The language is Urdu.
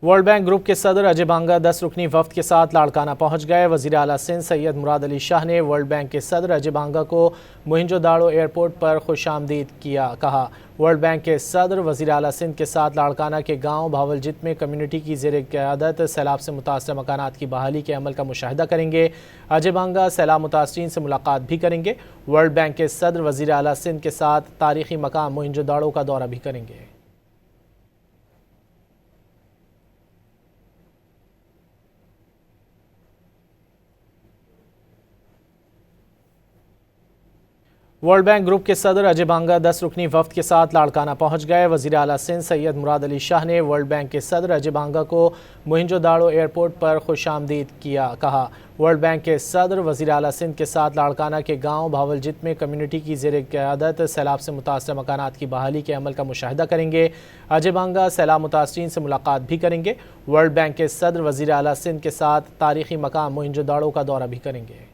ورلڈ بینک گروپ کے صدر اجے بانگا 10 رکنی وفد کے ساتھ لاڑکانہ پہنچ گئے۔ وزیر اعلیٰ سندھ سید مراد علی شاہ نے ورلڈ بینک کے صدر اجے بانگا کو موہنجو داڑو ایئرپورٹ پر خوش آمدید کہا۔ ورلڈ بینک کے صدر وزیر اعلیٰ سندھ کے ساتھ لاڑکانہ کے گاؤں بھاولجت میں کمیونٹی کی زیر قیادت سیلاب سے متاثرہ مکانات کی بحالی کے عمل کا مشاہدہ کریں گے۔ اجے بانگا سیلاب متاثرین سے ملاقات بھی کریں گے۔ ورلڈ بینک کے صدر وزیر اعلیٰ سندھ کے ساتھ تاریخی مقام موہنجو داڑو کا دورہ بھی کریں گے۔ ورلڈ بینک گروپ کے صدر اجے بانگا 10 رکنی وفد کے ساتھ لاڑکانہ پہنچ گئے۔ وزیر اعلیٰ سندھ سید مراد علی شاہ نے ورلڈ بینک کے صدر اجے بانگا کو موہنجو داڑو ایئرپورٹ پر خوش آمدید کہا۔ ورلڈ بینک کے صدر وزیر اعلیٰ سندھ کے ساتھ لاڑکانہ کے گاؤں بھاولجت میں کمیونٹی کی زیر قیادت سیلاب سے متاثرہ مکانات کی بحالی کے عمل کا مشاہدہ کریں گے۔ اجے بانگا سیلاب متاثرین سے ملاقات بھی کریں گے۔ ورلڈ بینک کے صدر وزیر اعلیٰ سندھ کے ساتھ تاریخی مقام موہنجو داڑو کا دورہ بھی کریں گے۔